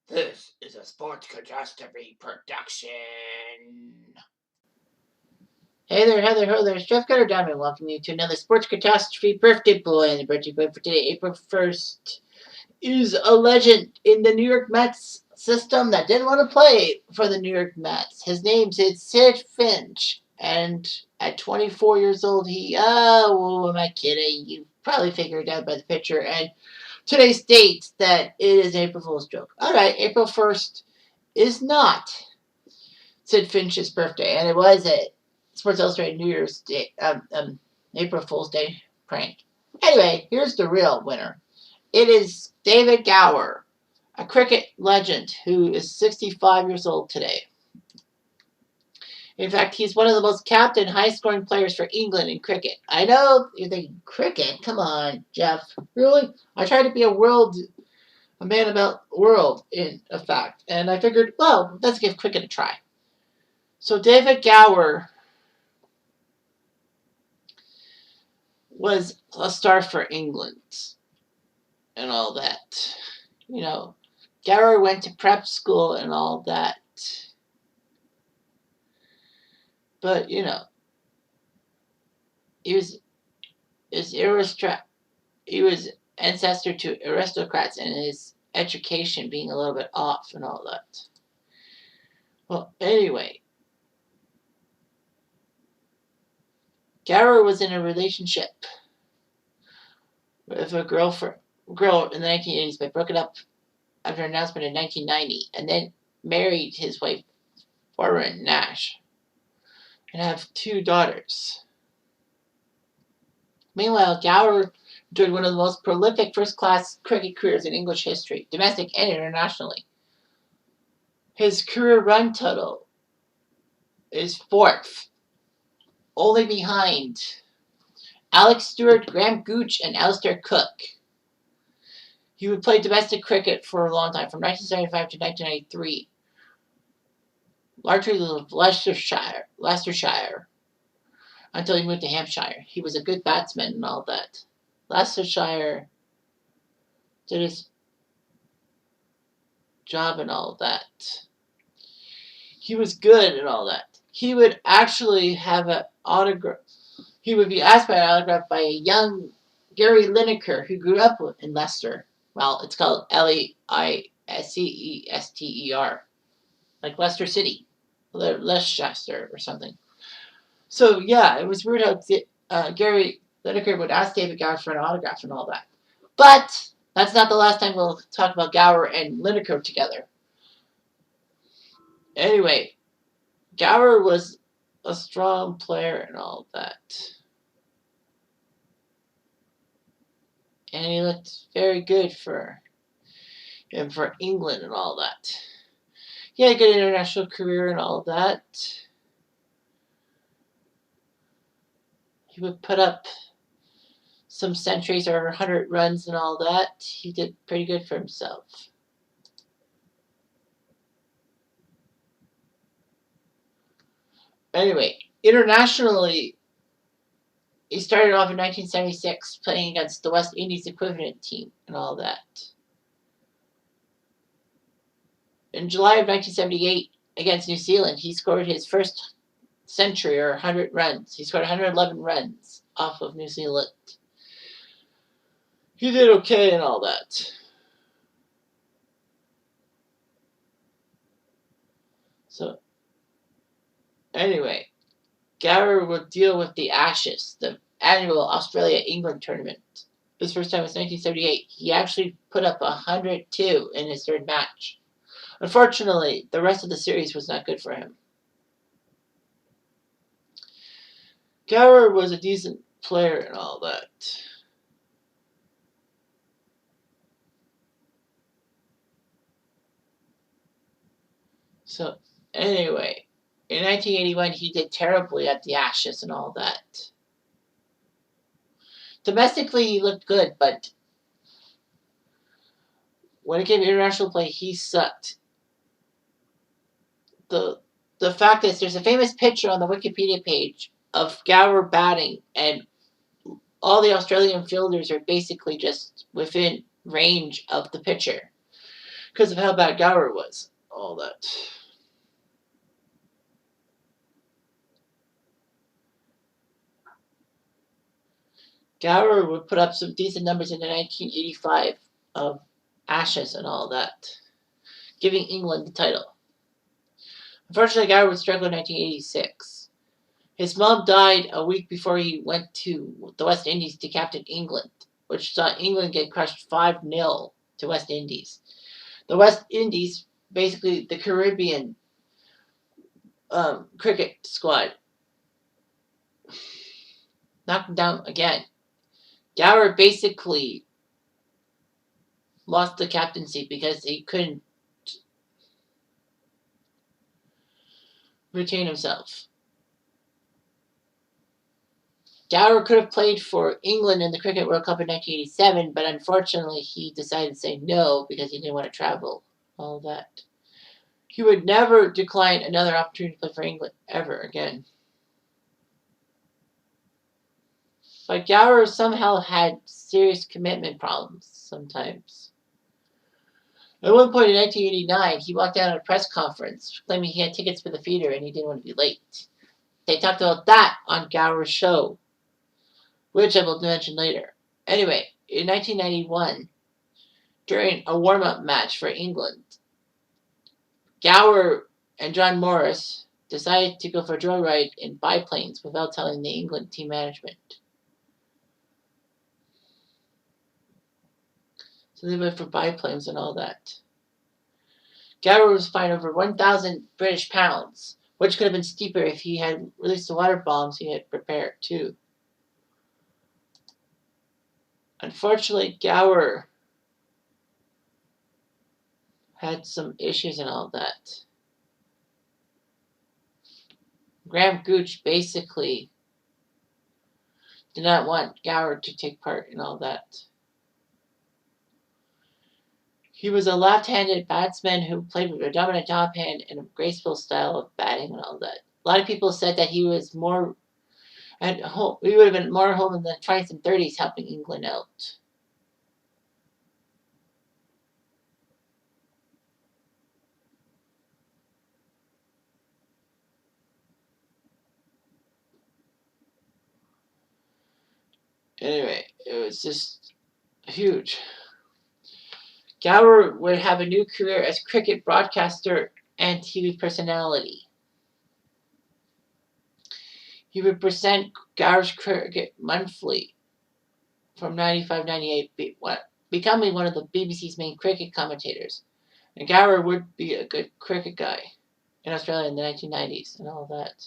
This is a Sports Catastrophe production. Hey there, Heather, ho there. It's Jeff Cutter Diamond welcoming you to another Sports Catastrophe Birthday Boy. And the birthday boy for today, April 1st, is a legend in the New York Mets system that didn't want to play for the New York Mets. His name's Sid Finch. And at 24 years old, am I kidding? You probably figured it out by the picture. And today states that it is April Fool's joke. Alright, April 1st is not Sid Finch's birthday, and it was a Sports Illustrated New Year's Day, April Fool's Day prank. Anyway, here's the real winner. It is David Gower, a cricket legend who is 65 years old today. In fact, he's one of the most capped and high-scoring players for England in cricket. I know you're thinking, cricket? Come on, Jeff. Really? I try to be a man about the world, in effect. And I figured, well, let's give cricket a try. So David Gower was a star for England and all that. You know, Gower went to prep school and all that. But, he was he was ancestor to aristocrats and his education being a little bit off and all that. Well, anyway, Gower was in a relationship with a girl in the 1980s, but broke it up after an announcement in 1990, and then married his wife, Warren Nash, and have 2 daughters. Meanwhile, Gower enjoyed one of the most prolific first-class cricket careers in English history, domestic and internationally. His career run total is 4th, only behind Alex Stewart, Graham Gooch, and Alistair Cook. He would play domestic cricket for a long time, from 1975 to 1993, largely with Leicestershire, until he moved to Hampshire. He was a good batsman and all that. Leicestershire did his job and all that. He was good and all that. He would actually have an autograph. He would be asked by an autograph by a young Gary Lineker who grew up in Leicester. Well, it's called Leicester, like Leicester City, Leicester or something. So yeah, it was weird how Gary Lineker would ask David Gower for an autograph and all that. But that's not the last time we'll talk about Gower and Lineker together. Anyway, Gower was a strong player and all that. And he looked very good for England and all that. He had a good international career and all that. He would put up some centuries, over 100 runs and all that. He did pretty good for himself. Anyway, internationally, he started off in 1976 playing against the West Indies equivalent team and all that. In July of 1978, against New Zealand, he scored his first century, or 100 runs. He scored 111 runs off of New Zealand. He did okay and all that. So, anyway, Gower would deal with the Ashes, the annual Australia-England tournament. His first time was 1978. He actually put up 102 in his 3rd match. Unfortunately, the rest of the series was not good for him. Gower was a decent player and all that. So, anyway, in 1981, he did terribly at the Ashes and all that. Domestically, he looked good, but when it came to international play, he sucked. The fact is, there's a famous picture on the Wikipedia page of Gower batting, and all the Australian fielders are basically just within range of the pitcher. because of how bad Gower was. All that. Gower would put up some decent numbers in the 1985 of Ashes and all that, giving England the title. Unfortunately, Gower would struggle in 1986. His mom died a week before he went to the West Indies to captain England, which saw England get crushed 5-0 to West Indies. The West Indies, basically the Caribbean cricket squad, knocked him down again. Gower basically lost the captaincy because he couldn't retain himself. Gower could have played for England in the Cricket World Cup in 1987, but unfortunately he decided to say no because he didn't want to travel. All that. He would never decline another opportunity to play for England ever again. But Gower somehow had serious commitment problems sometimes. At one point in 1989, he walked out at a press conference claiming he had tickets for the theater and he didn't want to be late. They talked about that on Gower's show, which I will mention later. Anyway, in 1991, during a warm-up match for England, Gower and John Morris decided to go for a joyride in biplanes without telling the England team management. So they went for biplanes and all that. Gower was fined over 1,000 British pounds, which could have been steeper if he had released the water bombs he had prepared too. Unfortunately, Gower had some issues and all that. Graham Gooch basically did not want Gower to take part in all that. He was a left-handed batsman who played with a dominant top hand and a graceful style of batting and all that. A lot of people said that he was more at home. He would have been more at home in the 20s and 30s, helping England out. Anyway, it was just huge. Gower would have a new career as cricket broadcaster and TV personality. He would present Gower's Cricket Monthly from 95-98, becoming one of the BBC's main cricket commentators. And Gower would be a good cricket guy in Australia in the 1990s and all that.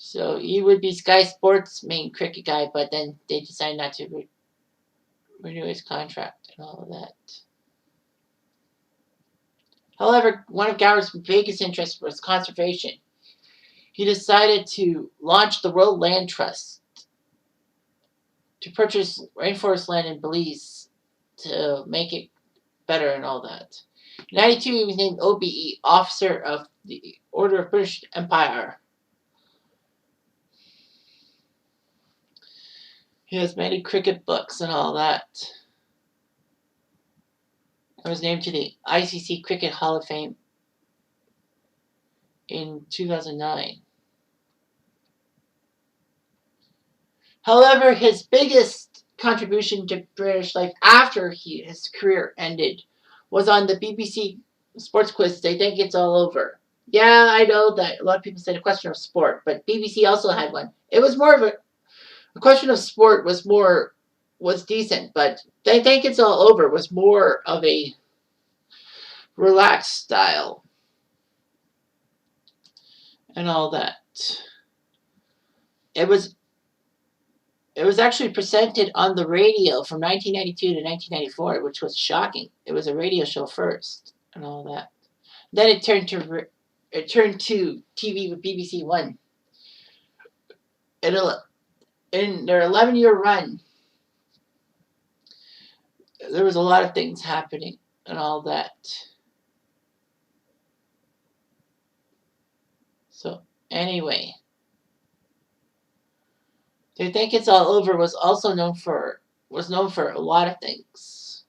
So he would be Sky Sports' main cricket guy, but then they decided not to renew his contract and all of that. However, one of Gower's biggest interests was conservation. He decided to launch the World Land Trust to purchase rainforest land in Belize to make it better and all that. In 1992, he was named OBE, Officer of the Order of British Empire. He has many cricket books and all that. He was named to the ICC Cricket Hall of Fame in 2009. However, his biggest contribution to British life after his career ended was on the BBC Sports Quiz. They think it's all over. Yeah, I know that a lot of people said a question of sport, but BBC also had one. It was more of a question of sport was decent, but they think it's all over was more of a relaxed style and all that. It was actually presented on the radio from 1992 to 1994, which was shocking. It was a radio show first and all that. Then it turned to TV with BBC One. In their 11-year run, there was a lot of things happening and all that. So anyway, They Think It's All Over was also known for was known for a lot of things.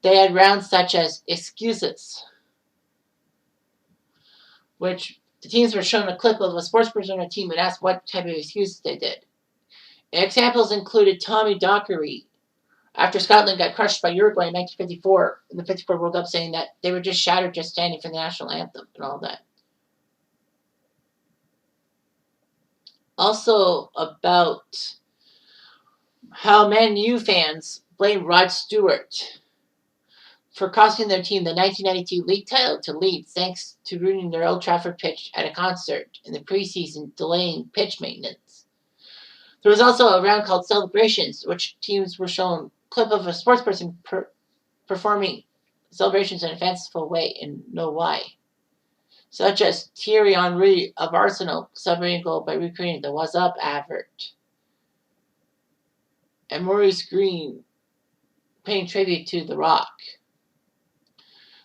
They had rounds such as excuses, which the teams were shown a clip of a sports person on a team and asked what type of excuses they did. Examples included Tommy Dockery after Scotland got crushed by Uruguay in 1954 in the 54 World Cup, saying that they were just shattered just standing for the national anthem and all that. Also about how Man U fans blame Rod Stewart for costing their team the 1992 league title to Leeds thanks to ruining their Old Trafford pitch at a concert in the preseason, delaying pitch maintenance. There was also a round called Celebrations, which teams were shown a clip of a sportsperson performing celebrations in a fanciful way and know why. Such as Thierry Henry of Arsenal celebrating a goal by recreating the "What's Up" advert, and Maurice Green paying tribute to The Rock.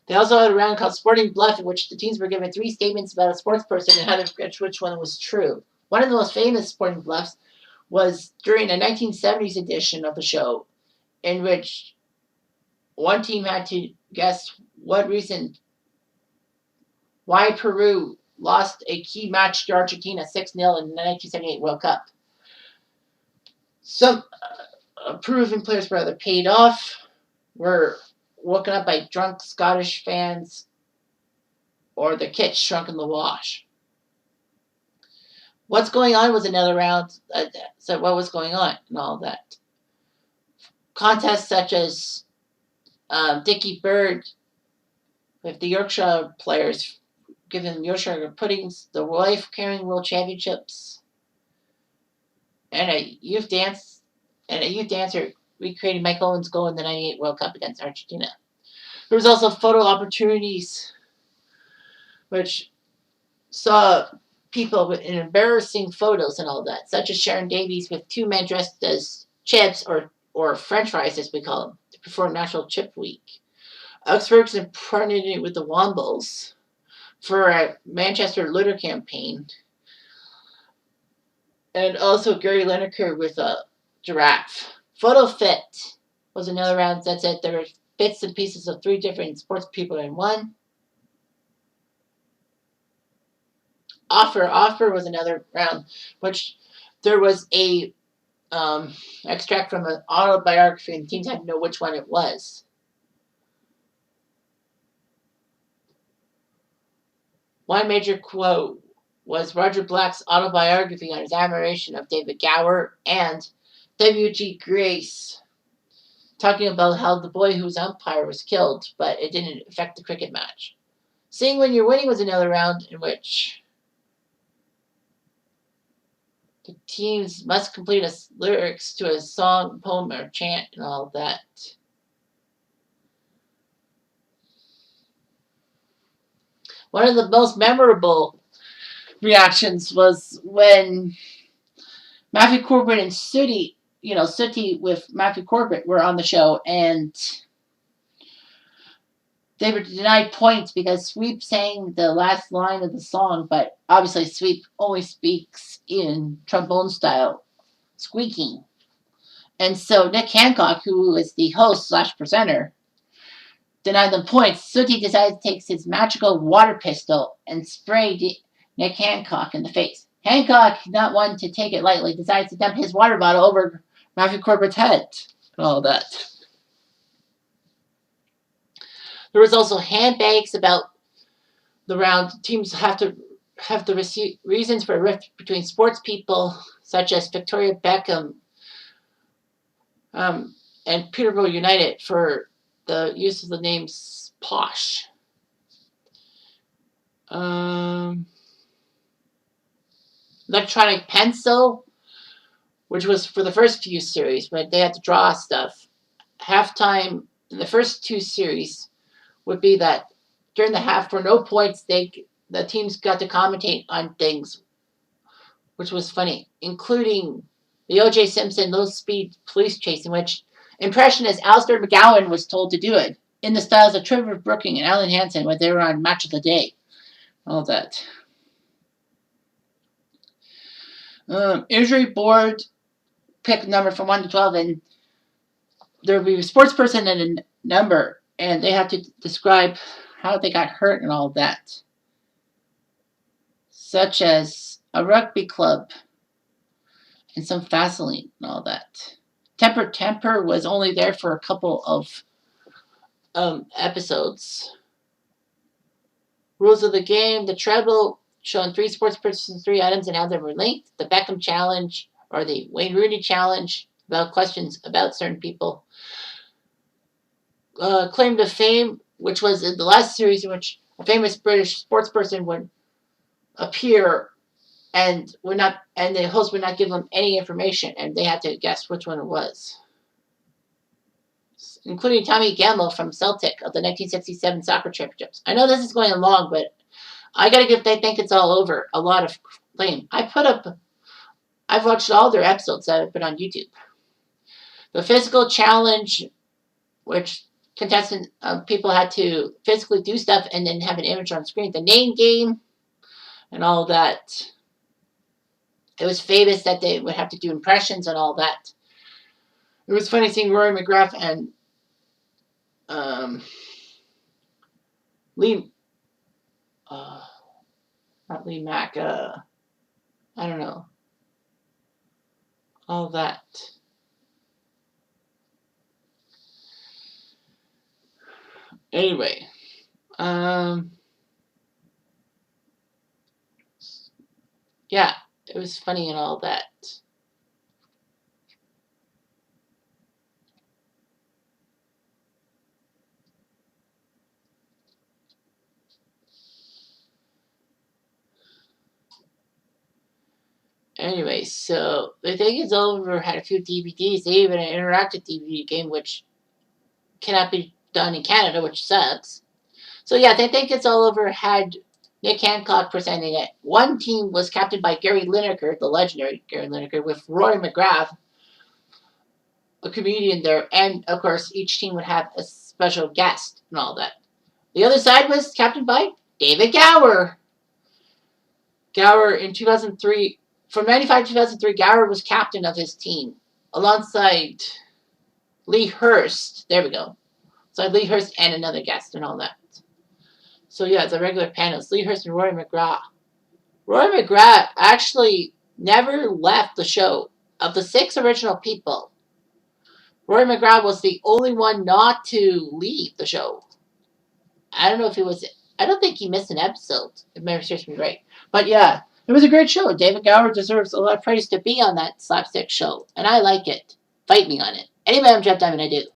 They also had a round called Sporting Bluff, in which the teams were given 3 statements about a sports person and had to guess which one was true. One of the most famous Sporting Bluffs was during a 1970s edition of the show, in which one team had to guess what reason why Peru lost a key match to Argentina 6-0 in the 1978 World Cup. Some Peruvian players were either paid off, were woken up by drunk Scottish fans, or the kit shrunk in the wash. What's going on was another round. So what was going on and all that. Contests such as Dickie Bird with the Yorkshire players giving Yorkshire puddings, the wife carrying world championships, and a youth dancer recreating Mike Owen's goal in the 98 World Cup against Argentina. There was also photo opportunities, which saw people in embarrassing photos and all that, such as Sharon Davies with 2 men dressed as chips or French fries, as we call them, to perform National Chip Week. Alex Ferguson partnered with the Wombles for a Manchester Litter campaign, and also Gary Lineker with a giraffe. Photo Fit was another round that said there were bits and pieces of 3 different sports people in one. Offer was another round, which there was a extract from an autobiography, and the teams had to know which one it was. One major quote was Roger Black's autobiography on his admiration of David Gower and W.G. Grace, talking about how the boy whose umpire was killed, but it didn't affect the cricket match. Sing When You're Winning was another round in which the teams must complete lyrics to a song, poem, or chant, and all that. One of the most memorable reactions was when Matthew Corbett and Sooty with Matthew Corbett were on the show, and they were denied points because Sweep sang the last line of the song, but obviously Sweep only speaks in trombone style, squeaking. And so Nick Hancock, who is the host / presenter, denied them points. Sooty decided to take his magical water pistol and spray Nick Hancock in the face. Hancock, not one to take it lightly, decides to dump his water bottle over Matthew Corbett's head. And all that. There was also handbags about the round. Teams have to receive reasons for a rift between sports people, such as Victoria Beckham and Peterborough United for the use of the names Posh. Electronic Pencil, which was for the first few series, but they had to draw stuff. Halftime in the first 2 series would be that during the half, for no points, the teams got to commentate on things, which was funny, including the O.J. Simpson low-speed police chase, in which impressionist Alistair McGowan was told to do it, in the styles of Trevor Brooking and Alan Hansen when they were on Match of the Day. All that. Injury board pick number from 1 to 12, and there would be a sports person and a number, and they have to describe how they got hurt and all that, such as a rugby club and some Vaseline and all that. Temper was only there for a couple of episodes. Rules of the game: the treble, showing three sports persons, three items, and how they were linked. The Beckham challenge or the Wayne Rooney challenge, about questions about certain people. Claim to fame, which was in the last series in which a famous British sports person would appear and the host would not give them any information, and they had to guess which one it was. Including Tommy Gamble from Celtic of the 1967 soccer championships. I know this is going along, but I gotta give They Think It's All Over a lot of claim. I've watched all their episodes that have been on YouTube. The physical challenge, which contestant people had to physically do stuff and then have an image on screen. The name game and all that. It was famous that they would have to do impressions and all that. It was funny seeing Rory McGrath and Lee, not Lee Mack, I don't know, all that. Anyway, yeah, it was funny and all that. Anyway, so They Think It's Over had a few DVDs. They even an interactive DVD game, which cannot be done in Canada, which sucks. So yeah, They Think It's All Over had Nick Hancock presenting it. One team was captained by Gary Lineker, the legendary Gary Lineker, with Rory McGrath, a comedian there, and of course each team would have a special guest and all that. The other side was captained by David Gower. Gower in 2003, from 95 to 2003, Gower was captain of his team alongside Lee Hurst. There we go. So Lee Hurst and another guest and all that. So yeah, it's a regular panelist. Lee Hurst and Rory McGrath. Rory McGrath actually never left the show. Of the 6 original people, Rory McGrath was the only one not to leave the show. I don't know if he was. I don't think he missed an episode, if memory serves me right. But yeah, it was a great show. David Gower deserves a lot of praise to be on that slapstick show, and I like it. Fight me on it. Anyway, I'm Jeff Diamond. I do.